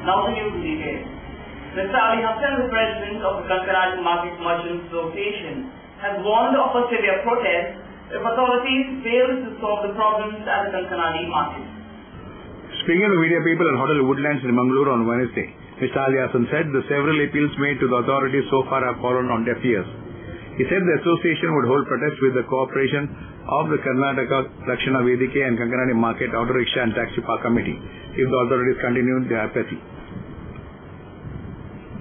Now to give details. Mr. Ali Hassan, the president of the Kankanadi Market Merchants Association, has warned of a severe protest if authorities fail to solve the problems at the Kankanadi market. Speaking to media people at Hotel Woodlands in Mangalore on Wednesday, Mr. Ali Hassan said the several appeals made to the authorities so far have fallen on deaf ears. He said the association would hold protests with the cooperation of the Karnataka Rakshana Vedike and Kankanadi Market Auto Rickshaw and Taxi Park Committee if the authorities continued their apathy.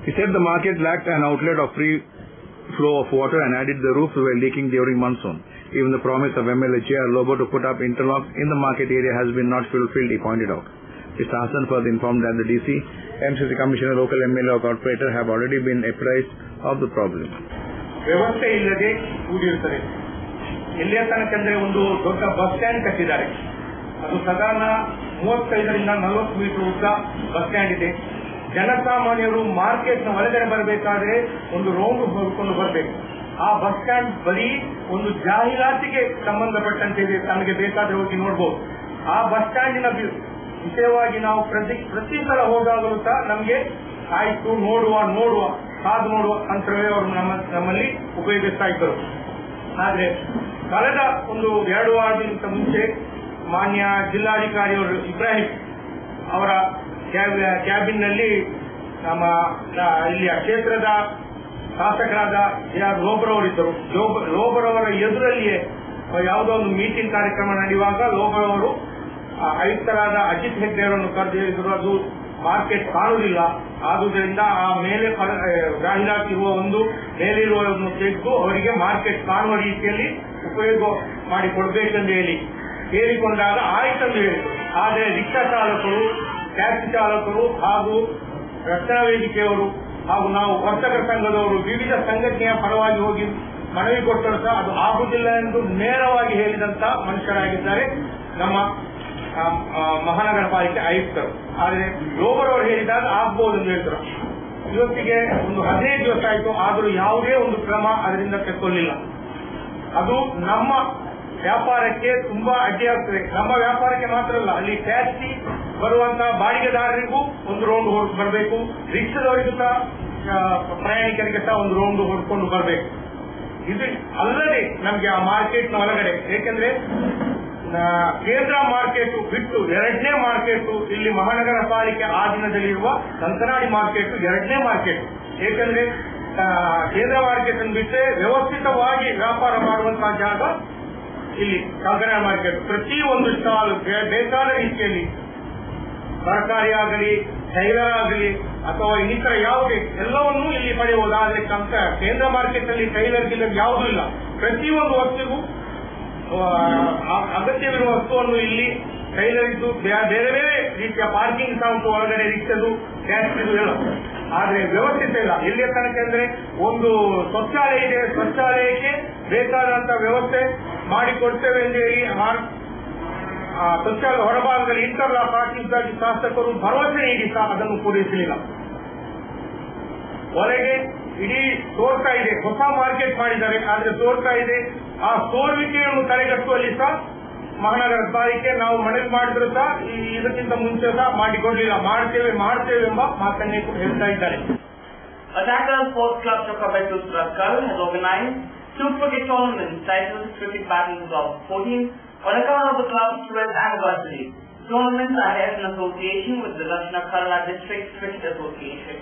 He said the market lacked an outlet of free flow of water and added the roofs were leaking during monsoon. Even the promise of MLA J.R. Lobo to put up interlocks in the market area has been not fulfilled, he pointed out. Mr. Hassan further informed that the DC, MCC Commissioner, local MLA or corporator have already been apprised of the problem. ವ್ಯವಸ್ಥೆ ಇಲ್ಲದೆ ಕೂಡಿರುತ್ತದೆ. ಎಲ್ಲಿಯ ತನಕಂದ್ರೆ ಒಂದು ದೊಡ್ಡ bus stand ಕಟ್ಟಿದ್ದಾರೆ. ಅದು ಸಾಧಾರಣ 35ರಿಂದ 40 metre ಉದ್ದ ಬಸ್ ಸ್ಟ್ಯಾಂಡ್ ಇದೆ. ಜನಸಾಮಾನ್ಯರು ಮಾರ್ಕೆಟ್ನ ಒಳಗಡೆ ಬರಬೇಕಾದ್ರೆ ಒಂದು ರೌಂಡ್ ಹೋಗಿಕೊಂಡು ಬರಬೇಕು. ಆ ಬಸ್ ಸ್ಟ್ಯಾಂಡ್ ಬರೀ ಒಂದು ಜಾಹೀರಾತಿಗೆ ಸಂಬಂಧಪಟ್ಟಂತೆ ಇದೆ, ತಮಗೆ ಬೇಕಾದ್ರೆ ಹೋಗಿ ನೋಡಬಹುದು. ಆ ಬಸ್ ಸ್ಟ್ಯಾಂಡಿನ ವಿಷಯವಾಗಿ ನಾವು ಪ್ರತಿ ಸಲ ಹೋದಾಗಲೂ ಸಹ ನಮಗೆ ಆಯ್ತು ನೋಡುವ ಕಾದು ನೋಡುವ ಅಂತವೇ ಅವರು ನಮ್ಮಲ್ಲಿ ಉಪಯೋಗಿಸ್ತಾ ಇದ್ದರು. ಆದ್ರೆ ಕಳೆದ ಒಂದು 2 ವಾರದಿಂದ ಮುಂಚೆ ಮಾನ್ಯ ಜಿಲ್ಲಾಧಿಕಾರಿಯವರು ಇಬ್ರಾಹಿಂ ಅವರ ಕ್ಯಾಬಿನ್ ನಲ್ಲಿ ನಮ್ಮ ಇಲ್ಲಿಯ ಕ್ಷೇತ್ರದ ಶಾಸಕರಾದ J.R. ಲೋಬ್ರವರಿದ್ದರು. ಲೋಬ್ರವರ ಎದುರಲ್ಲಿಯೇ ಯಾವುದೋ ಒಂದು ಮೀಟಿಂಗ್ ಕಾರ್ಯಕ್ರಮ ನಡೆಯುವಾಗ ಲೋಬ್ರವರು ಆಯುಕ್ತರಾದ ಅಜಿತ್ ಹೆಗ್ಡೆ ಅವರನ್ನು ಕರೆದಿದ್ದರು. ಅದು ಮಾರ್ಕೆಟ್ ಕಾಣುವುದಿಲ್ಲ, ಆದುದರಿಂದ ಆ ಮೇಲೆ ಜಾಹೀರಾತಿರುವ ಒಂದು ಮೇಲಿರುವುದನ್ನು ತೆಗೆದು ಅವರಿಗೆ ಮಾರ್ಕೆಟ್ ಕಾಣುವ ರೀತಿಯಲ್ಲಿ ಉಪಯೋಗ ಮಾಡಿಕೊಡ್ಬೇಕೆಂದು ಹೇಳಿಕೊಂಡಾಗ ಆಯ್ತೆಂದು ಹೇಳಿದರು. ಆದರೆ ರಿಕ್ಷಾ ಚಾಲಕರು, ಟ್ಯಾಕ್ಸಿ ಚಾಲಕರು ಹಾಗೂ ರಕ್ಷಣಾ ವೇದಿಕೆಯವರು ಹಾಗೂ ನಾವು ವರ್ತಕರ ಸಂಘದವರು ವಿವಿಧ ಸಂಘಟನೆಯ ಪರವಾಗಿ ಹೋಗಿ ಮನವಿ ಕೊಟ್ಟರು ಸಹ ಅದು ಆಗುವುದಿಲ್ಲ ಎಂದು ನೇರವಾಗಿ ಹೇಳಿದಂತ ಮನುಷ್ಯರಾಗಿದ್ದಾರೆ ನಮ್ಮ ಮಹಾನಗರ ಪಾಲಿಕೆ ಆಯುಕ್ತರು. ಆದರೆ ಲೋಬರ್ ಅವರು ಹೇಳಿದಾಗ ಆಗ್ಬಹುದು ಎಂದು ಹೇಳಿದರು. ಇವತ್ತಿಗೆ ಒಂದು 15 ದಿವಸ ಆಯಿತು, ಆದರೂ ಯಾವುದೇ ಒಂದು ಕ್ರಮ ಅದರಿಂದ ತೆಕ್ಕೊಳ್ಳಿಲ್ಲ. ಅದು ನಮ್ಮ ವ್ಯಾಪಾರಕ್ಕೆ ತುಂಬಾ ಅಡ್ಡಿಯಾಗ್ತದೆ. ನಮ್ಮ ವ್ಯಾಪಾರಕ್ಕೆ ಮಾತ್ರ ಅಲ್ಲ, ಅಲ್ಲಿ ಟ್ಯಾಕ್ಸಿ ಬರುವಂತಹ ಬಾಡಿಗೆದಾರರಿಗೂ ಒಂದು ರೌಂಡ್ ಹೊರಟು ಬರಬೇಕು, ರಿಕ್ಷಾದವರಿಗೂ ಸಹ ಪ್ರಯಾಣಿಕರಿಗೆ ಸಹ ಒಂದು ರೌಂಡ್ ಹೊಡ್ಕೊಂಡು ಬರಬೇಕು. ಇದು ಅಲ್ಲದೆ ನಮಗೆ ಆ ಮಾರ್ಕೆಟ್ನ ಒಳಗಡೆ, ಏಕೆಂದ್ರೆ ಕೇಂದ್ರ ಮಾರ್ಕೆಟ್ ಬಿಟ್ಟು 2ನೇ ಮಾರ್ಕೆಟ್ ಇಲ್ಲಿ ಮಹಾನಗರ ಪಾಲಿಕೆ ಆಧೀನದಲ್ಲಿರುವ ಕಂಕನಾಡಿ ಮಾರ್ಕೆಟ್ 2ನೇ ಮಾರ್ಕೆಟ್. ಏಕೆಂದ್ರೆ ಕೇಂದ್ರ ಮಾರ್ಕೆಟ್ ಅನ್ನು ಬಿಟ್ಟರೆ ವ್ಯವಸ್ಥಿತವಾಗಿ ವ್ಯಾಪಾರ ಮಾಡುವಂತಹ ಜಾಗ ಇಲ್ಲಿ ಕಂಕನಾಡಿ ಮಾರ್ಕೆಟ್. ಪ್ರತಿಯೊಂದು ಸ್ಟಾಲ್ ಬೇಕಾದ ರೀತಿಯಲ್ಲಿ ತರಕಾರಿ ಆಗಲಿ, ತೈಲ ಆಗಲಿ ಅಥವಾ ಇನ್ನಿತರ ಯಾವುದೇ ಎಲ್ಲವನ್ನೂ ಇಲ್ಲಿ ಪಡೆಯಬಹುದು. ಆದರೆ ಕೇಂದ್ರ ಮಾರ್ಕೆಟ್ ಅಲ್ಲಿ ಟೈಲರ್ ಗಿಲ್ಲರ್ ಯಾವುದೂ ಇಲ್ಲ. ಪ್ರತಿಯೊಂದು ವಸ್ತುಗೂ ಅಗತ್ಯವಿರುವ ವಸ್ತುವನ್ನು ಇಲ್ಲಿ ಟೈಲರಿದ್ದು ಬೇರೆ ಬೇರೆ ರೀತಿಯ ಪಾರ್ಕಿಂಗ್ ಸಹ ಉಂಟು, ಒಳಗಡೆ ರಿಕ್ಷದು, ಟ್ಯಾಕ್ಸಿದು ಎಲ್ಲ. ಆದ್ರೆ ವ್ಯವಸ್ಥಿತ ಇಲ್ಲ. ಎಲ್ಲಿಯ ತನಕ ಅಂದ್ರೆ ಒಂದು ಶೌಚಾಲಯ ಇದೆ, ಶೌಚಾಲಯಕ್ಕೆ ಬೇಕಾದಂತ ವ್ಯವಸ್ಥೆ ಮಾಡಿಕೊಡ್ತೇವೆ ಎಂದು ಹೇಳಿ ಶೌಚಾಲಯ ಹೊರಭಾಗದಲ್ಲಿ ಇಂಟರ್ಲಾಕ್ ಹಾಕಿದ್ದಾಗಿ ಶಾಸಕರು ಭರವಸೆ ನೀಡಿ ಸಹ ಅದನ್ನು ಪೂರೈಸಲಿಲ್ಲ. ಒಳಗೆ ಇಡೀ ತೋರ್ತಾ ಇದೆ, ಹೊಸ ಮಾರ್ಕೆಟ್ ಮಾಡಿದ್ದಾರೆ, ಆದ್ರೆ ತೋರ್ತಾ ಇದೆ. ಆ ಸೋರುವಿಕೆಯನ್ನು ತಡೆಗಟ್ಟುವಲ್ಲಿ ಸಹ ಮಹಾನಗರ ಪಾಲಿಕೆ ನಾವು ಮನವಿ ಮಾಡಿದ್ರು ಸಹ ಇದಕ್ಕಿಂತ ಮುಂಚೆ ಸಹ ಮಾಡಿಕೊಡ್ಲಿಲ್ಲ. ಮಾಡ್ತೇವೆ ಎಂಬ ಮಾತನ್ನೇ ಹೇಳ್ತಾ ಇದ್ದಾರೆ. Attacker Sports Club Chokabettu Ratkal has organized 2 cricket tournaments titled Cricket Battles of 14 on account of the club's 12th anniversary. Tournaments are held in association with the Lakshana Kerala District Cricket Association.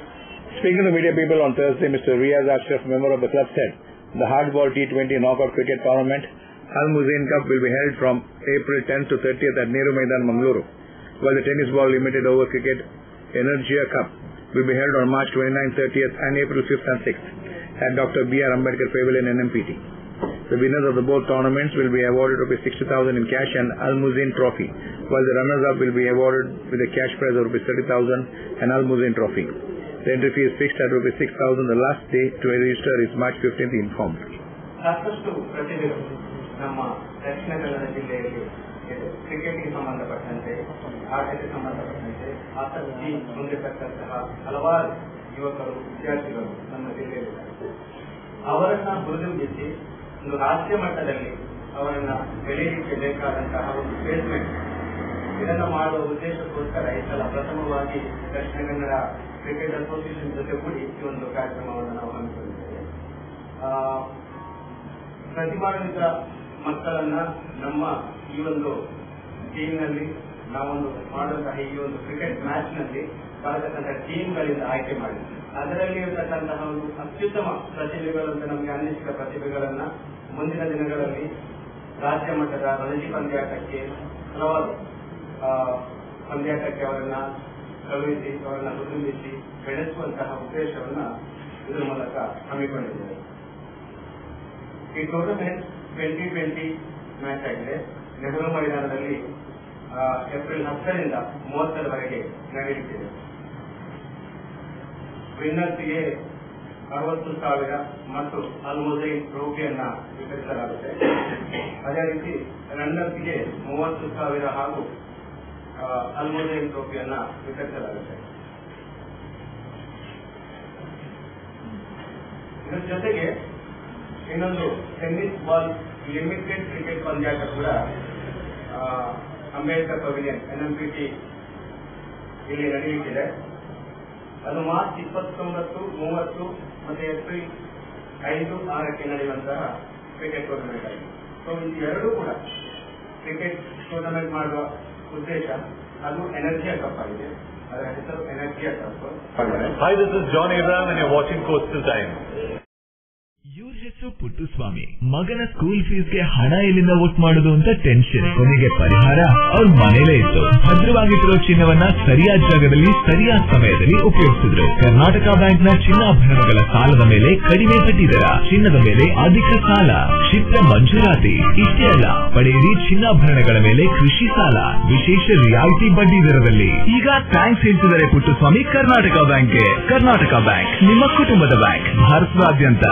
Speaking to media people on Thursday, Mr. Riaz Ashraf, member of the club, said the hardball T20 knockout cricket tournament Al Muzain Cup will be held from April 10th to 30th at Nehru Maidan, Mangaluru, while the tennis ball limited over cricket Energia Cup will be held on March 29th, 30th and April 5th and 6th at Dr. B.R. Ambedkar Pavilion NMPT. The winners of the both tournaments will be awarded ₹60,000 in cash and Al Muzain Trophy, while the runners-up will be awarded with a cash prize of ₹30,000 and Al Muzain Trophy. The entry fee is fixed at ₹6,000. The last day to register is March 15th, informed. ಸಾಕಷ್ಟು ಪ್ರತಿಭೆಗಳು ನಮ್ಮ ದಕ್ಷಿಣ ಕನ್ನಡ ಜಿಲ್ಲೆಯಲ್ಲಿ ಕ್ರಿಕೆಟ್ಗೆ ಸಂಬಂಧಪಟ್ಟಂತೆ, ಆಟಕ್ಕೆ ಸಂಬಂಧಪಟ್ಟಂತೆ ಆಸಕ್ತಿ ಹೊಂದಿರತಕ್ಕಂತಹ ಹಲವಾರು ಯುವಕರು, ವಿದ್ಯಾರ್ಥಿಗಳು ನಮ್ಮ ಜಿಲ್ಲೆಯಲ್ಲಿ ಅವರನ್ನ ಗುರುತಿಸಿ ಒಂದು ರಾಜ್ಯ ಮಟ್ಟದಲ್ಲಿ ಅವರನ್ನ ಬೆಳೆಯಲಿಕ್ಕೆ ಬೇಕಾದಂತಹ ಒಂದು ಪ್ಲೇಸ್ಮೆಂಟ್ ಇದನ್ನು ಮಾಡುವ ಉದ್ದೇಶಕ್ಕೋಸ್ಕರ ಈ ಸಲ ಪ್ರಥಮವಾಗಿ ದಕ್ಷಿಣ ಕನ್ನಡ ಕ್ರಿಕೆಟ್ ಅಸೋಸಿಯೇಷನ್ ಜೊತೆ ಕೂಡಿ ಈ ಒಂದು ಕಾರ್ಯಕ್ರಮವನ್ನು ನಾವು ಹಮ್ಮಿಕೊಂಡಿದ್ದೇವೆ. ಪ್ರತಿಭಾನ್ವಿತ ಮಕ್ಕಳನ್ನ ನಮ್ಮ ಈ ಒಂದು ಟೀಮ್ನಲ್ಲಿ ನಾವೊಂದು ಮಾಡುವಂತಹ ಈ ಒಂದು ಕ್ರಿಕೆಟ್ ಮ್ಯಾಚ್ ನಲ್ಲಿ ಬರತಕ್ಕಂತಹ ಟೀಮ್ಗಳಿಂದ ಆಯ್ಕೆ ಮಾಡಿ ಅದರಲ್ಲಿ ಇರತಕ್ಕಂತಹ ಒಂದು ಅತ್ಯುತ್ತಮ ಪ್ರತಿಭೆಗಳಂತ ನಮಗೆ ಅನ್ನಿಸಿದ ಪ್ರತಿಭೆಗಳನ್ನ ಮುಂದಿನ ದಿನಗಳಲ್ಲಿ ರಾಜ್ಯ ಮಟ್ಟದ ರಣಜಿ ಪಂದ್ಯಾಟಕ್ಕೆ ಹಲವಾರು ಪಂದ್ಯಾಟಕ್ಕೆ ಅವರನ್ನ ಕಳುಹಿಸಿ ಅವರನ್ನ ಕುಟುಂಬಿಸಿ ಬೆಳೆಸುವಂತಹ ಉದ್ದೇಶವನ್ನ ಇದರ ಮೂಲಕ ಹಮ್ಮಿಕೊಂಡಿದ್ದೇವೆ. ಈ ಟೂರ್ನಮೆಂಟ್ 2020 ಮ್ಯಾಚ್ ಆಗಿದೆ. ನೆಹರು ಮೈದಾನದಲ್ಲಿ ಏಪ್ರಿಲ್ 10ರಿಂದ 30ರವರೆಗೆ ನಡೆಯುತ್ತಿದೆ. ವಿನ್ನರ್ಸ್ಗೆ 60,000 ಮತ್ತು ಅಲ್ಮುಜೈನ್ ಟ್ರೋಫಿಯನ್ನ ವಿತರಿಸಲಾಗುತ್ತೆ. ಅದೇ ರೀತಿ ರನ್ನರ್ಸ್ಗೆ 30,000 ಹಾಗೂ ಅಲ್ಮುಜೈನ್ ಟ್ರೋಫಿಯನ್ನ ವಿತರಿಸಲಾಗುತ್ತೆ. ಇದರ ಜೊತೆಗೆ ಇನ್ನೊಂದು ಟೆನ್ನಿಸ್ ಬಾಲ್ ಲಿಮಿಟೆಡ್ ಕ್ರಿಕೆಟ್ ಪಂದ್ಯಾಟ ಕೂಡ ಅಂಬೇಡ್ಕರ್ ಪವಿಲಿಯನ್ NMPT ಇಲ್ಲಿ ನಡೆಯುತ್ತಿದೆ. ಅದು ಮಾರ್ಚ್ 29, 30 ಮತ್ತು ಏಪ್ರಿಲ್ 5, 6ಕ್ಕೆ ನಡೆಯುವಂತಹ ಕ್ರಿಕೆಟ್ ಟೂರ್ನಮೆಂಟ್ ಆಗಿದೆ. ಸೊ ಇದು ಎರಡೂ ಕೂಡ ಕ್ರಿಕೆಟ್ ಟೂರ್ನಮೆಂಟ್ ಮಾಡುವ ಉದ್ದೇಶ ಅದು ಎನರ್ಜಿಯ ಕಪ್ ಆಗಿದೆ. ಅದರ ಹೆಸರು ಎನರ್ಜಿಯ cup. Hi, this is John Abraham and you're watching Coastal Time. ಇವ್ರ ಹೆಸರು ಪುಟ್ಟುಸ್ವಾಮಿ. ಮಗನ ಸ್ಕೂಲ್ ಫೀಸ್ಗೆ ಹಣ ಎಲ್ಲಿಂದ ಒಟ್ಟು ಮಾಡೋದು ಅಂತ ಟೆನ್ಷನ್. ಕೊನೆಗೆ ಪರಿಹಾರ ಅವ್ರ ಮನೇಲೇ ಇತ್ತು. ಭದ್ರವಾಗಿಟ್ಟಿರೋ ಚಿನ್ನವನ್ನ ಸರಿಯಾದ ಜಾಗದಲ್ಲಿ ಸರಿಯಾದ ಸಮಯದಲ್ಲಿ ಉಪಯೋಗಿಸಿದ್ರು. ಕರ್ನಾಟಕ ಬ್ಯಾಂಕ್ ನ ಚಿನ್ನಾಭರಣಗಳ ಸಾಲದ ಮೇಲೆ ಕಡಿಮೆ ಬಡ್ಡಿ ದರ, ಚಿನ್ನದ ಮೇಲೆ ಅಧಿಕ ಸಾಲ, ಕ್ಷಿಪ್ರ ಮಂಜೂರಾತಿ. ಇಷ್ಟೇ ಅಲ್ಲ, ಪಡೆಯಿರಿ ಚಿನ್ನಾಭರಣಗಳ ಮೇಲೆ ಕೃಷಿ ಸಾಲ ವಿಶೇಷ ರಿಯಾಯಿತಿ ಬಡ್ಡಿ ದರದಲ್ಲಿ. ಈಗ ಥ್ಯಾಂಕ್ಸ್ ಹೇಳ್ತಿದ್ದಾರೆ ಪುಟ್ಟುಸ್ವಾಮಿ ಕರ್ನಾಟಕ ಬ್ಯಾಂಕ್ಗೆ. ಕರ್ನಾಟಕ ಬ್ಯಾಂಕ್ ನಿಮ್ಮ ಕುಟುಂಬದ ಬ್ಯಾಂಕ್, ಭಾರತದಾದ್ಯಂತ.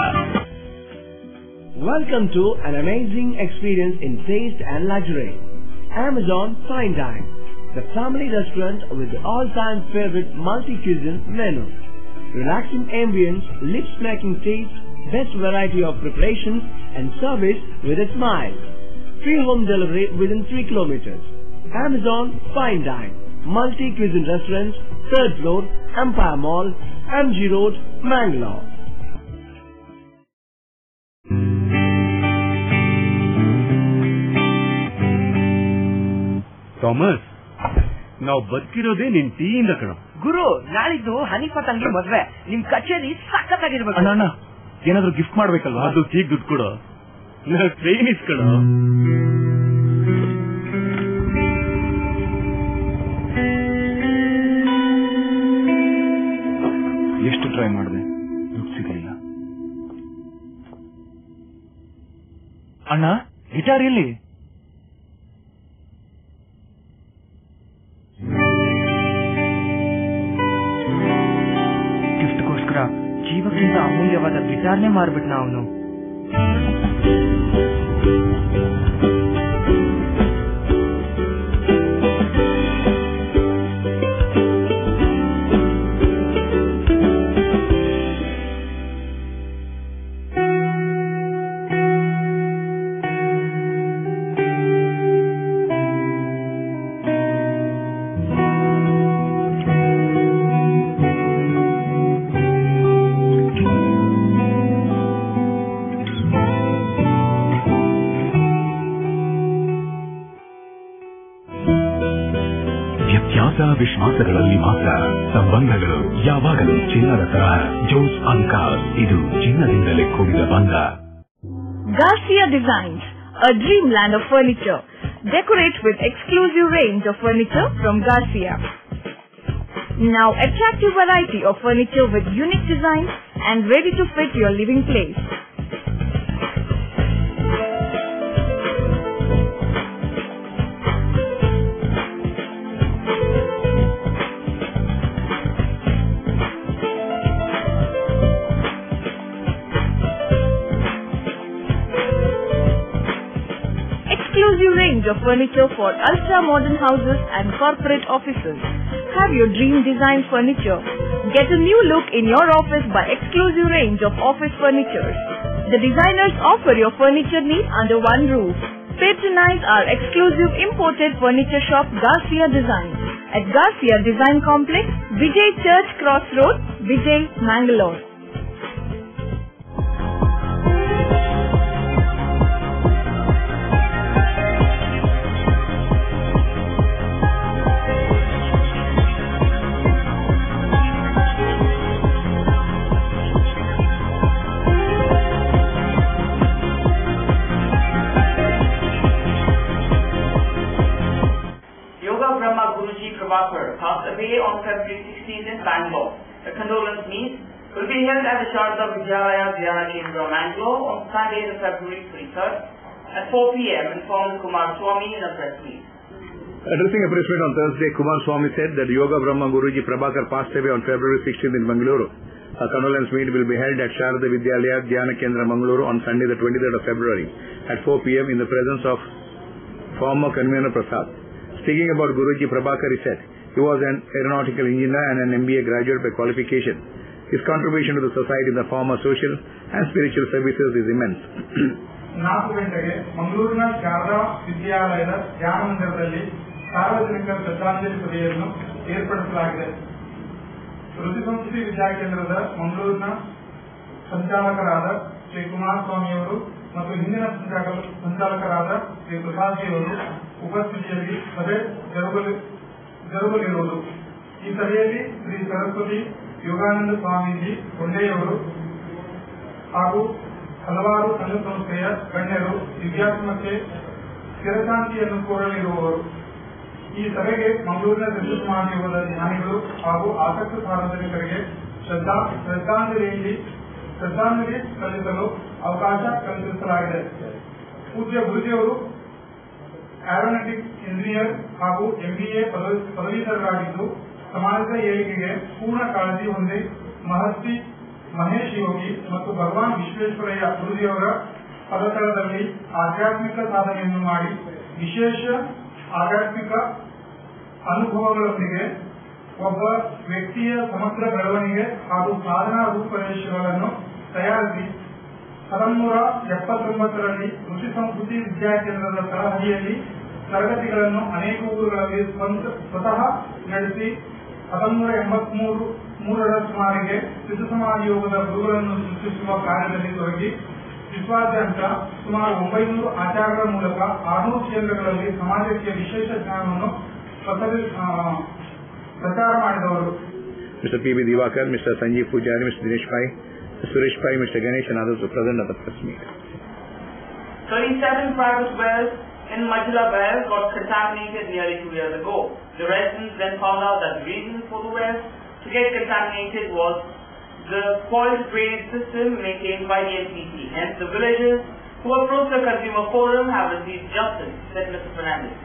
Welcome to an amazing experience in taste and luxury. Amazon Fine Dine, the family restaurant with the all-time favorite multi-cuisine menu. Relaxing ambience, lip-smacking taste, best variety of preparations and service with a smile. Free home delivery within 3 kilometers. Amazon Fine Dine, multi-cuisine restaurant, 3rd floor, Empire Mall, MG Road, Mangalore. Thomas, ನಾವು ಬದುಕಿರೋದೇ ನಿನ್ ಟೀಯಿಂದ ಕಣ. ಗುರು, ನಾಳಿದ್ದು ಹನಿಫಾ ತಂಗಿ ಮದ್ವೆ. ನಿಮ್ ಕಚೇರಿ ಸಖತ್ತಾಗಿರ್ಬೇಕು. ಅಣ್ಣ, ಏನಾದ್ರು ಗಿಫ್ಟ್ ಮಾಡ್ಬೇಕಲ್ವಾ? ಅದು ಈಗ ದುಡ್ಡು ಕೊಡು. ಟ್ರೈನ್ ಇಸ್ಕೊಳ. ಎಷ್ಟು ಟ್ರೈ ಮಾಡಿದೆ, ದುಡ್ಡು ಸಿಗಲಿಲ್ಲ. ಅಣ್ಣ, ಗಿಟಾರ್ ಎಲ್ಲಿ? ಜೀವಕ್ಕಿಂತ ಅಮೂಲ್ಯವಾದ ಗಿಟಾರ್ನೇ ಮಾರ್ಬಿಟ್ನ ಅವನು. ವಿಶ್ವಾಸಗಳಲ್ಲಿ ಮಾತ್ರ ಸಂಬಂಧಗಳು ಯಾವಾಗಲೂ ಚಿನ್ನದ ತರಹ. ಜೋಸ್ ಅಲ್ಕಾಸ್, ಇದು ಚಿನ್ನದಿಂದಲೇ ಕೂಡಿದ ಬಂಧ. Garcia Designs, a dreamland of furniture. Decorate with exclusive range of furniture from Garcia. Now attractive variety of furniture with unique designs and ready to fit your living place. Exclusive range of furniture for ultra-modern houses and corporate offices. Have your dream design furniture. Get a new look in your office by exclusive range of office furniture. The designers offer your furniture needs under one roof. Patronize our exclusive imported furniture shop Garcia Designs at Garcia Design Complex, Vijay Church Cross Road, Vijay, Mangalore. Passed away on February 16th in Bangalore. The condolence meet will be held at the Sharda Vidyalaya Dhyana Kendra, Mangalore on Sunday, February 23rd at 4 p.m. informed Kumar Swami in a press release. Addressing a press meet on Thursday, Kumar Swami said that Yoga Brahma Guruji Prabhakar passed away on February 16th in Bangalore. A condolence meet will be held at Sharda Vidyalaya Dhyana Kendra, Mangalore on Sunday, the 23rd of February at 4 p.m. in the presence of former convener Prasad. Speaking about Guruji Prabhakar, he said, he was an aeronautical engineer and an MBA graduate by qualification. His contribution to the society in the form of social and spiritual services is immense. 4 ಗಂಟೆಗೆ ಮಂಗಳೂರಿನ ಶಾರದಾ ವಿದ್ಯಾಲಯದ ಧ್ಯಾನ ಮಂದಿರದಲ್ಲಿ ಸಾರ್ವಜನಿಕ ಶ್ರದ್ಧಾಂಜಲಿ ಸಭೆಯನ್ನು ಏರ್ಪಡಿಸಲಾಗಿದೆ. ಋಷಿ ಸಂಸ್ಕೃತಿ ವಿದ್ಯಾಕೇಂದ್ರದ ಮಂಗಳೂರಿನ ಸಂಚಾಲಕರಾದ ಶ್ರೀ ಕುಮಾರಸ್ವಾಮಿಯವರು ಮತ್ತು ಹಿಂದಿನ ಸಂಚಾಲಕರಾದ ಶ್ರೀ ಪ್ರಸಾದ್ಜಿಯವರು ಉಪಸ್ಥಿತಿಯಲ್ಲಿ ಸಭೆ ಜರುಗಲಿರುವುದು. ಈ ಸಭೆಯಲ್ಲಿ ಶ್ರೀ ಸರಸ್ವತಿ ಯೋಗಾನಂದ ಸ್ವಾಮೀಜಿ ಕೊಂಡೆಯವರು ಹಾಗೂ ಹಲವಾರು ಸಂಘ ಸಂಸ್ಥೆಯ ಗಣ್ಯರು ದಿವ್ಯಾತ್ಮಕ್ಕೆ ಸ್ಥಿರಶಾಂತಿಯನ್ನು ಕೋರಲಿರುವವರು. ಈ ಸಭೆಗೆ ಮಂಗಳೂರಿನ ಶ್ರೀ ಯೋಗದ ಜ್ಞಾನಿಗಳು ಹಾಗೂ ಆಸಕ್ತ ಸಾರ್ವಜನಿಕರಿಗೆ ಶ್ರದ್ಧಾಂಜಲಿ ಸಲ್ಲಿಸಲು ಅವಕಾಶ ಕಲ್ಪಿಸಲಾಗಿದೆ. ಪೂಜ್ಯ ಗುರುಜಿಯವರು ಏರೋನಾಟಿಕ್ ಇಂಜಿನಿಯರ್ ಹಾಗೂ MBA ಪದವೀಧರರಾಗಿದ್ದು ಸಮಾಜದ ಏಳಿಗೆಗೆ ಪೂರ್ಣ ಕಾಳಜಿ ಹೊಂದಿ ಮಹರ್ಷಿ ಮಹೇಶ್ ಯೋಗಿ ಮತ್ತು ಭಗವಾನ್ ವಿಶ್ವೇಶ್ವರಯ್ಯ ಗುರುಜಿಯವರ ಪದತಳದಲ್ಲಿ ಆಧ್ಯಾತ್ಮಿಕ ಸಾಧನೆಯನ್ನು ಮಾಡಿ ವಿಶೇಷ ಆಧ್ಯಾತ್ಮಿಕ ಅನುಭವಗಳೊಂದಿಗೆ ಒಬ್ಬ ವ್ಯಕ್ತಿಯ ಸಮಗ್ರ ಬೆಳವಣಿಗೆ ಹಾಗೂ ಸಾಧನಾ ರೂಪರೇಷೆಗಳನ್ನು ತಯಾರಿಸಿ 1979ರಲ್ಲಿ ಋಷಿ ಸಂಸ್ಕೃತಿ ವಿದ್ಯಾಕೇಂದ್ರದ ತಳಹದಿಯಲ್ಲಿ ತರಗತಿಗಳನ್ನು ಅನೇಕ ಊರುಗಳಲ್ಲಿ ಸ್ವತಃ ನಡೆಸಿ 1983ರ ಸುಮಾರಿಗೆ ಶಿಶು ಸಮಾಜ ಯೋಗದ ಗುರುಗಳನ್ನು ಸೃಷ್ಟಿಸುವ ಕಾರ್ಯದಲ್ಲಿ ತೊಡಗಿ ವಿಶ್ವಾದ್ಯಂತ ಸುಮಾರು 900 ಆಚಾರ್ಯರ ಮೂಲಕ 600 ಕೇಂದ್ರಗಳಲ್ಲಿ ಸಮಾಜಕ್ಕೆ ವಿಶೇಷ ಜ್ಞಾನವನ್ನು ಪ್ರಚಾರ ಮಾಡಿದವರು. Mr. P.B. Divakar, Mr. Sanjeev Pujari, Mr. Dinesh Pai, Suresh Pai, Mr. Ganesh and others were present at the press meet. 37 private wells in Majula wells got contaminated nearly 2 years ago. The residents then found out that the reason for the wells to get contaminated was the spoiled drainage system maintained by the MCC. Hence, the villagers who approached the consumer forum have received justice, said Mr. Fernandez.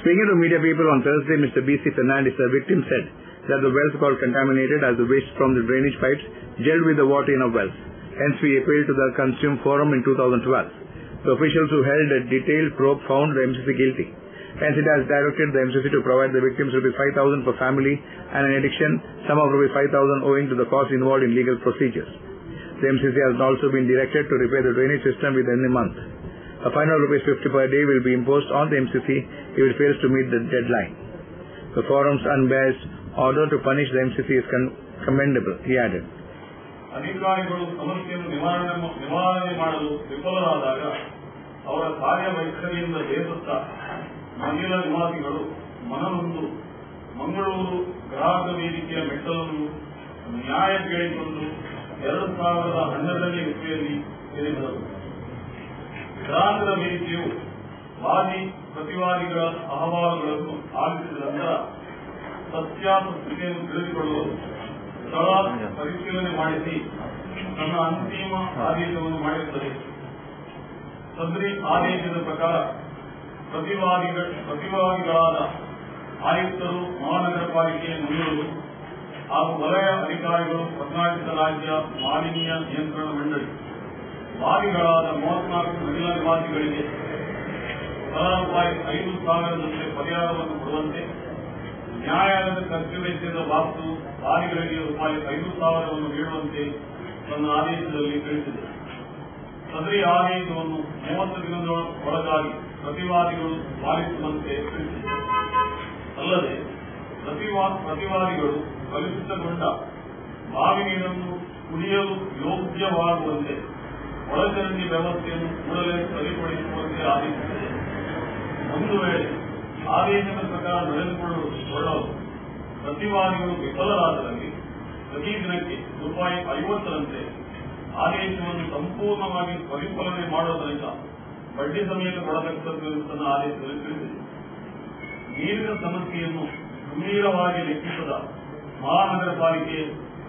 Speaking to media people on Thursday, Mr. B.C. Fernandez, the victim, said that the wells got contaminated as the waste from the drainage pipes gelled with the water in our wells. Hence, we appealed to the Consumer Forum in 2012. The officials who held a detailed probe found the MCC guilty. Hence, it has directed the MCC to provide the victims ₹5,000 per family and in addition, sum of ₹5,000 owing to the cost involved in legal procedures. The MCC has also been directed to repair the drainage system within a month. A fine of ₹50 per day will be imposed on the MCC if it fails to meet the deadline. The forum's unbiased order to punish the MCC is commendable, he added. ಅಧಿಕಾರಿಗಳು ಸಮಸ್ಯೆಯನ್ನು ನಿವಾರಣೆ ಮಾಡಲು ವಿಫಲರಾದಾಗ ಅವರ ಕಾರ್ಯವೈಖರಿಯಿಂದ ಬೇಸತ್ತ ಮಂದಿರ ನಿವಾಸಿಗಳು ಮನನೊಂದು ಮಂಗಳೂರು ಗ್ರಾಹಕ ವೇದಿಕೆಯ ಮೆಟ್ಟಲನ್ನು ನ್ಯಾಯ ಕೇಳಿಕೊಂಡು 2012ನೇ ಇಸ್ವಿಯಲ್ಲಿ ಸೇರಿದರು. ಗ್ರಾಹಕರ ವೇದಿಕೆಯು ವಾದಿ ಪ್ರತಿವಾದಿಗಳ ಅಹವಾಲುಗಳನ್ನು ಆಲಿಸಿದ ನಂತರ ಸತ್ಯಾಸತ್ಯತೆಯನ್ನು ತಿಳಿದುಕೊಳ್ಳಲು ಸ್ಥಳ ಪರಿಶೀಲನೆ ಮಾಡಿಸಿ ತನ್ನ ಅಂತಿಮ ಆದೇಶವನ್ನು ಮಾಡಿರುತ್ತದೆ. ಸದರಿ ಆದೇಶದ ಪ್ರಕಾರ ಪ್ರತಿವಾದಿಗಳಾದ ಆಯುಕ್ತರು, ಮಹಾನಗರ ಪಾಲಿಕೆ ಮಂಗಳೂರು ಹಾಗೂ ವಲಯ ಅಧಿಕಾರಿಗಳು, ಕರ್ನಾಟಕ ರಾಜ್ಯ ಮಾಲಿನ್ಯ ನಿಯಂತ್ರಣ ಮಂಡಳಿ, ವಾದಿಗಳಾದ 34 ಮಹಿಳಾ ನಿವಾಸಿಗಳಿಗೆ ₹5,000 ಪರಿಹಾರವನ್ನು ಕೊಡುವಂತೆ, ನ್ಯಾಯಾಲಯದ ಖರ್ಚು ವೆಚ್ಚದ ಬಾಬು ವಾದಿಗಳಿಗೆ ₹5,000 ನೀಡುವಂತೆ ತನ್ನ ಆದೇಶದಲ್ಲಿ ತಿಳಿಸಿದೆ. ಸದರಿ ಆದೇಶವನ್ನು 30 ದಿನಗಳ ಒಳಗಾಗಿ ಪ್ರತಿವಾದಿಗಳು ಪಾಲಿಸುವಂತೆ ತಿಳಿಸಿದೆ. ಅಲ್ಲದೆ ಪ್ರತಿವಾದಿಗಳು ಕಲುಷಿತಗೊಂಡ ಬಾವಿ ನೀರನ್ನು ಕುಡಿಯಲು ಯೋಗ್ಯವಾಗುವಂತೆ ಒಳಚರಂಡಿ ವ್ಯವಸ್ಥೆಯನ್ನು ಕೂಡಲೇ ಸರಿಪಡಿಸುವಂತೆ ಆದೇಶಿಸಿದೆ. ಒಂದು ವೇಳೆ ಆದೇಶದ ಪ್ರಕಾರ ನಡೆದುಕೊಳ್ಳಲು ಪ್ರತಿವಾದಿಗಳು ವಿಫಲರಾದಲ್ಲಿ ಪ್ರತಿ ದಿನಕ್ಕೆ ₹50ರಂತೆ ಆದೇಶವನ್ನು ಸಂಪೂರ್ಣವಾಗಿ ಪರಿಪಾಲನೆ ಮಾಡುವುದರಿಂದ ಬಡ್ಡಿ ಸಮೇತ ಕೊಡತಕ್ಕದ್ದು ತನ್ನ ಆದೇಶದಲ್ಲಿ ತಿಳಿಸಿದೆ. ನೀರಿನ ಸಮಸ್ಯೆಯನ್ನು ಗಂಭೀರವಾಗಿ ಲೆಕ್ಕಿಸದ ಮಹಾನಗರ ಪಾಲಿಕೆ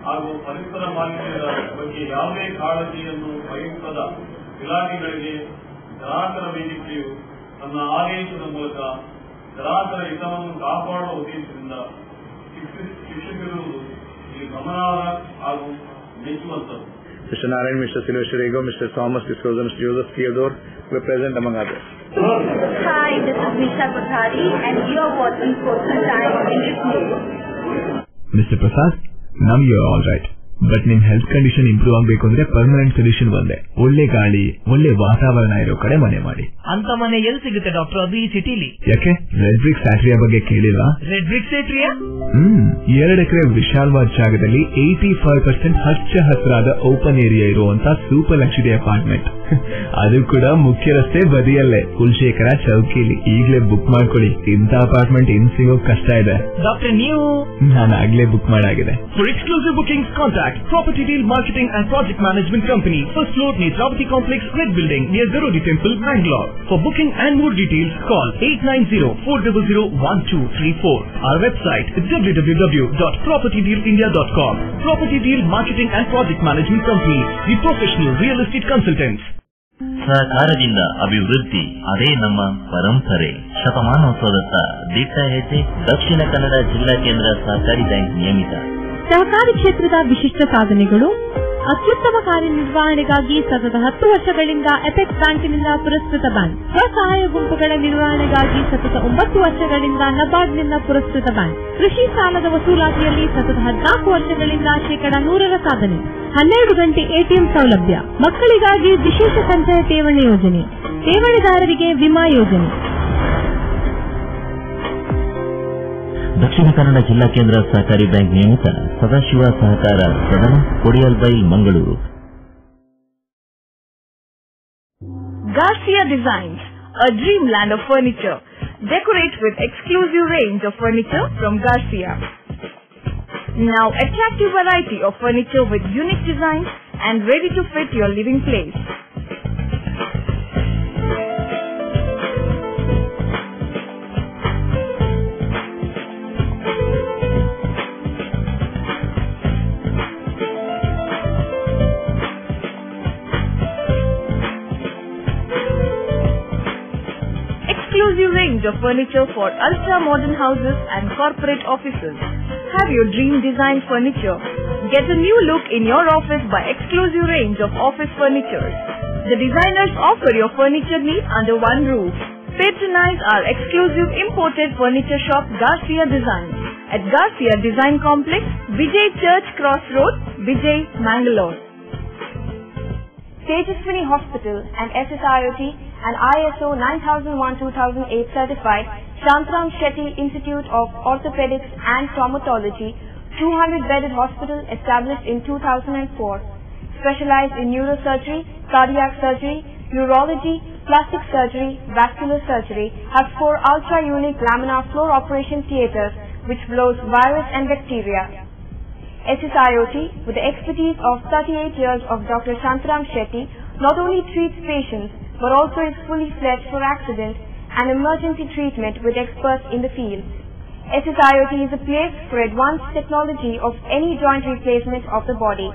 ಹಾಗೂ ಪರಿಸರ ಮಾಲಿನ್ಯದ ಬಗ್ಗೆ ಯಾವುದೇ ಕಾಳಜಿಯನ್ನು ವಹಿಸದ ಇಲಾಖೆಗಳಿಗೆ ಗ್ರಾಹಕರ ವೇದಿಕೆಯು ತನ್ನ ಆದೇಶದ ಮೂಲಕ ಗ್ರಾಹಕರ ಹಿತವನ್ನು ಕಾಪಾಡುವ ಉದ್ದೇಶದಿಂದ ಶಿಕ್ಷಿಸಿರುವುದು ಇಲ್ಲಿ ಗಮನಾರ್ಹ ಹಾಗೂ ಮೆಚ್ಚುವಂತದ್ದು. Mr. Narayan, Mr. Silvestre Ego, Mr. Thomas D'Souza, Mr. Joseph Theodore were present among others. Hi, this is Nisha Kothari and you are watching Coastal Times English News. Mr. Prasad, now you are all right. But ನಿಮ್ health condition improve ಆಗಬೇಕು ಅಂದ್ರೆ permanent solution ಒಂದೇ, ಒಳ್ಳೆ ಗಾಳಿ ಒಳ್ಳೆ ವಾತಾವರಣ ಇರೋ ಕಡೆ ಮನೆ ಮಾಡಿ. ಅಂತ ಮನೆ ಎಲ್ಲಿ ಸಿಗುತ್ತೆ ಡಾಕ್ಟರ್? ಅದು ಈ ಸಿಟಿಲಿ. ಯಾಕೆ ರೆಡ್ ಬ್ರಿಕ್ಸ್ ಫ್ಯಾಕ್ಟರಿಯ ಬಗ್ಗೆ ಕೇಳಿಲ್ಲ? Red BRICS ಫ್ಯಾಕ್ಟರಿಯಾ? 2 ಎಕರೆ ವಿಶಾಲವಾದ ಜಾಗದಲ್ಲಿ 85% ಹಚ್ಚ ಹಸಿರಾದ ಓಪನ್ ಏರಿಯಾ ಇರುವಂತ ಸೂಪರ್ ಲಕ್ಸುರಿ ಅಪಾರ್ಟ್ಮೆಂಟ್, ಅದು ಕೂಡ ಮುಖ್ಯ ರಸ್ತೆ ಬದಿಯಲ್ಲೇ, ಕುಲಶೇಖರ ಚೌಕಿಲಿ. ಈಗಲೇ ಬುಕ್ ಮಾಡ್ಕೊಳ್ಳಿ, ಇಂಥ ಅಪಾರ್ಟ್ಮೆಂಟ್ ಇನ್ ಸಿಗೋಕ್ ಕಷ್ಟ ಇದೆ. ಡಾಕ್ಟರ್ ನೀವು? ನಾನು ಆಗ್ಲೇ ಬುಕ್ ಮಾಡಾಗಿದೆ. For exclusive bookings contact Property Deal Marketing and Project Management Company, first floor, Netravati Complex, Red Building, near Zarodi Temple, Bangalore. For booking and more details, call 890-400-1234. Our website is www.propertydealindia.com. Property Deal Marketing and Project Management Company, the professional real estate consultants. ಸಹಕಾರದಿಂದ ಅಭಿವೃದ್ಧಿ, ಅದೇ ನಮ್ಮ ಪರಂಪರೆ. ಶತಮಾನೋತ್ಸವದತ್ತ ದಿಟ್ಟ ಹೆಜ್ಜೆ. ದಕ್ಷಿಣ ಕನ್ನಡ ಜಿಲ್ಲಾ ಕೇಂದ್ರ ಸಹಕಾರಿ ಬ್ಯಾಂಕ್ ನಿಯಮಿತ. ಸಹಕಾರಿ ಕ್ಷೇತ್ರದ ವಿಶಿಷ್ಟ ಸಾಧನೆಗಳು. ಅತ್ಯುತ್ತಮ ಕಾರ್ಯನಿರ್ವಹಣೆಗಾಗಿ ಸತತ 10 ವರ್ಷಗಳಿಂದ ಎಪೆಕ್ಸ್ ಬ್ಯಾಂಕಿನಿಂದ ಪುರಸ್ಕೃತ ಬ್ಯಾಂಕ್. ಸ್ವಸಹಾಯ ಗುಂಪುಗಳ ನಿರ್ವಹಣೆಗಾಗಿ ಸತತ 9 ವರ್ಷಗಳಿಂದ ನಬಾರ್ಡ್ನಿಂದ ಪುರಸ್ಕೃತ ಬ್ಯಾಂಕ್. ಕೃಷಿ ಸಾಲದ ವಸೂಲಾತಿಯಲ್ಲಿ ಸತತ 14 ವರ್ಷಗಳಿಂದ 100% ಸಾಧನೆ. 12 ಗಂಟೆ ಎಟಿಎಂ ಸೌಲಭ್ಯ. ಮಕ್ಕಳಿಗಾಗಿ ವಿಶೇಷ ಸಂಚಯ ಠೇವಣಿ ಯೋಜನೆ, ಠೇವಣಿದಾರರಿಗೆ ವಿಮಾ ಯೋಜನೆ. ದಕ್ಷಿಣ ಕನ್ನಡ ಜಿಲ್ಲಾ ಕೇಂದ್ರ ಸಹಕಾರಿ ಬ್ಯಾಂಕ್ ನಿಯಮಿತ ಸದಾಶಿವ ಸಹಕಾರ ಸದನ, Kodialbail, Mangaluru. Garcia Designs, a dreamland of furniture. Decorate with exclusive range of furniture from Garcia. Now attractive variety of furniture with unique designs and ready to fit your living place. Exclusive range of furniture for ultra-modern houses and corporate offices. Have your dream design furniture. Get a new look in your office by exclusive range of office furniture. The designers offer your furniture needs under one roof. Patronize our exclusive imported furniture shop Garcia Designs at Garcia Design Complex, Vijay Church Cross Road, Vijay, Mangalore. Tejaswini Hospital and SSIOT and ISO 9001-2008 certified Shantram Shetty Institute of Orthopedics and Traumatology 200-bedded hospital established in 2004. Specialized in neurosurgery, cardiac surgery, urology, plastic surgery, vascular surgery, has 4 ultra-unique laminar floor operation theaters which blows virus and bacteria. SSIOT, with the expertise of 38 years of Dr. Shantram Shetty, not only treats patients but also is fully fledged for accident and emergency treatment with experts in the field. SSIOT is a place for advanced technology of any joint replacement of the body.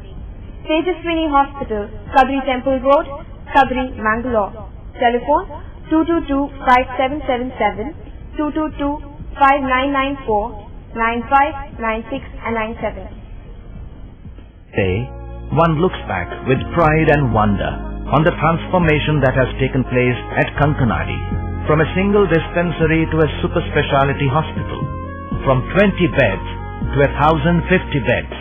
Tejaswini Hospital, Kadri Temple Road, Kadri, Mangalore. Telephone 222-5777, 222-5994, 95, 96 and 97. Today, one looks back with pride and wonder on the transformation that has taken place at Kankanadi, from a single dispensary to a super speciality hospital, from 20 beds to 1,050 beds,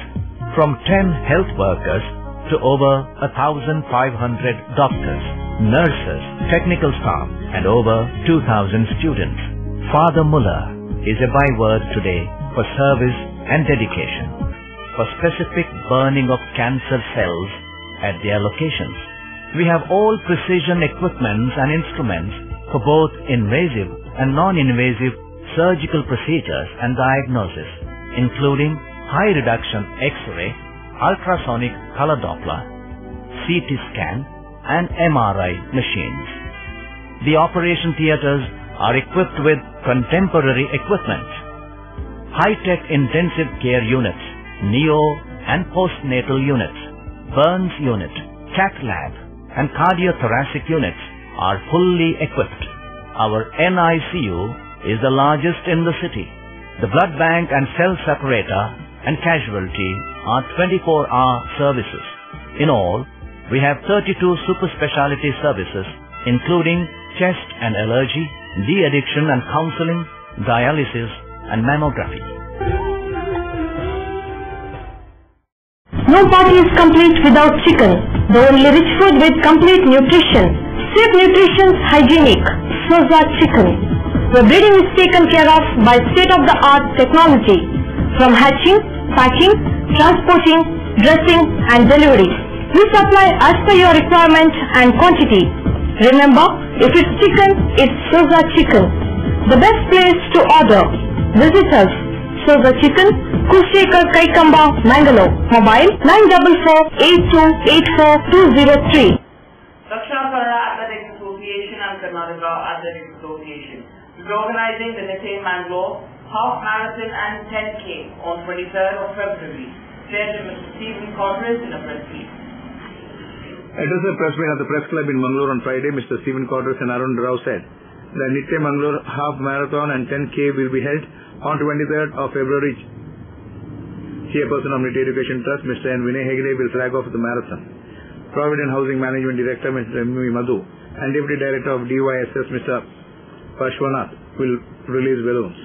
from 10 health workers to over 1,500 doctors. nurses, technical staff, and over 2,000 students. Father Muller is a byword today for service and dedication, for specific burning of cancer cells at their locations. We have all precision equipments and instruments for both invasive and non-invasive surgical procedures and diagnosis, including high reduction X-ray, ultrasonic color Doppler, CT scan, and MRI machines. The operation theaters are equipped with contemporary equipment, high-tech intensive care units, neo and postnatal units, burns unit, cath lab, and cardiothoracic units are fully equipped. Our NICU is the largest in the city. The blood bank and cell separator and casualty are 24-hour services. In all, we have 32 super specialty services, including chest and allergy, de-addiction and counseling, dialysis, and mammography. No party is complete without chicken, the only rich food with complete nutrition. Safe nutrition, hygienic. Soza Chicken. The breeding is taken care of by state-of-the-art technology, from hatching, packing, transporting, dressing, and delivery. We supply as per your requirement and quantity. Remember, if it's chicken, it's Soza Chicken. The best place to order. Visit us. Soza Chicken, Kushekar Kaikamba, Mangalore. Mobile 944-8284-203. Dakshina Kannada Athletics Association and Karnataka Athletics Association will be organizing the Nithe Mangalore Half Marathon and 10K on 23rd of February. Said Mr. Stephen Codris in a press release. Addressing a press meet at the Press Club in Mangalore on Friday, Mr. Stephen Codris and Arun Rao said the Nithe Mangalore Half Marathon and 10K will be held on 23rd of February. Chairperson of Nithe Education Trust, Mr. N. Vinay Hegde, will flag off the marathon. Provident Housing Management Director, Mr. M. Madhu, and Deputy Director of DYSS, Mr. Parshwanath, will release balloons.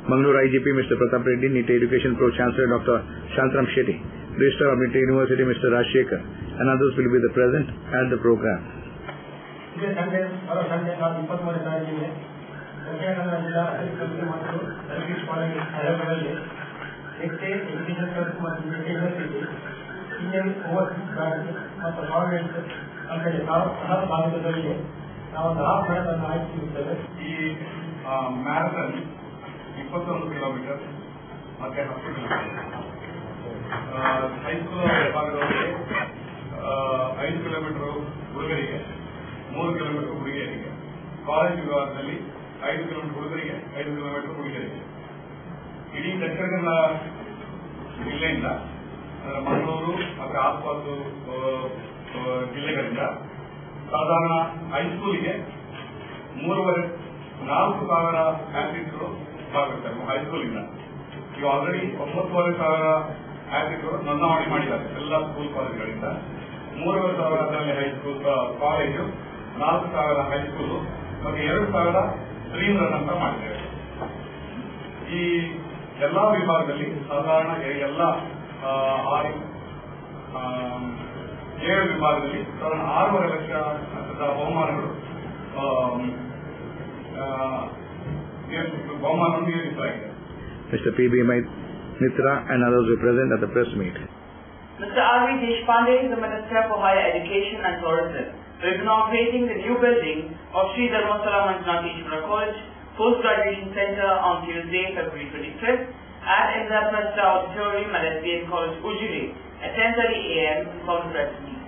Mangalore IGP, Mr. Pratap Reddy, Nithe Education Pro Chancellor, Dr. Shantram Shetty, Registrar of Nithe University, Mr. Rajshekar, and others will be present at the program. Indian overseas bank ಮತ್ತು government ಅಂದರೆ ಹಲವು ಭಾಗದಲ್ಲಿ ನಾವು ಒಂದು half marathon ಆಯೋಜಿಸುತ್ತೇವೆ. ಈ marathon 21 kilometre ಮತ್ತೆ 10 kilometre. High school ವಿಭಾಗದವರಿಗೆ 5 kilometre ಹುಡುಗರಿಗೆ, 3 kilometre ಹುಡುಗಿಯರಿಗೆ. ಕಾಲೇಜ್ ವಿಭಾಗದಲ್ಲಿ 5 ಕಿಲೋಮೀಟರ್ ಹುಡುಗರಿಗೆ, 5 ಕಿಲೋಮೀಟರ್ ಹುಡುಗಿಯರಿಗೆ. ಇಡೀ ದಕ್ಷಿಣ ಕನ್ನಡ ಜಿಲ್ಲೆಯಿಂದ ಮಂಗಳೂರು ಮತ್ತು ಆಸುಪಾಸು ಜಿಲ್ಲೆಗಳಿಂದ ಸಾಧಾರಣ ಹೈಸ್ಕೂಲಿಗೆ 3,500-4,000 ಆಥ್ಲೀಟ್ಗಳು ಭಾಗವಹಿಸ್ತಾರೆ. ಹೈಸ್ಕೂಲಿಂದ ಈಗ ಆಲ್ರೆಡಿ 9,500 ಆಥ್ಲೀಟ್ಗಳು ನೋಂದಣಿ ಮಾಡಿದ್ದಾರೆ ಎಲ್ಲ ಸ್ಕೂಲ್ ಕಾಲೇಜುಗಳಿಂದ. 3,500 ಅದರಲ್ಲಿ ಹೈಸ್ಕೂಲ್ ಕಾಲೇಜು, 4,000 ಹೈಸ್ಕೂಲು ಮತ್ತು 2,000 ಡ್ರೀಮ್ ರನ್ ಅಂತ ಮಾಡಿದ್ದೇವೆ. ಈ ಎಲ್ಲಾ ವಿಭಾಗದಲ್ಲಿ ಸಾಧಾರಣ ಎಲ್ಲ 7 ವಿಭಾಗದಲ್ಲಿ ಸಾಧಾರಣ 6.5 ಲಕ್ಷ ಬಹುಮಾನಗಳು ನಿಯೋಜಿಸಲಾಗಿದೆ. Mr. P.B. Mitra and others were present at the press meet. Mr. R.V. Deshpande, the Minister for Higher Education and Tourism, will be inaugurating the new building of Sri Dharmasala Manjunateshwara College Post-Graduation Center on Tuesday, February 25th at Indraprastha Auditorium at SBM College, Ujjuli at 10:30 a.m. for the press meet.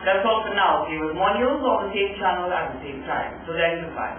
That's all for now. See you with more news on the same channel at the same time. So then, goodbye.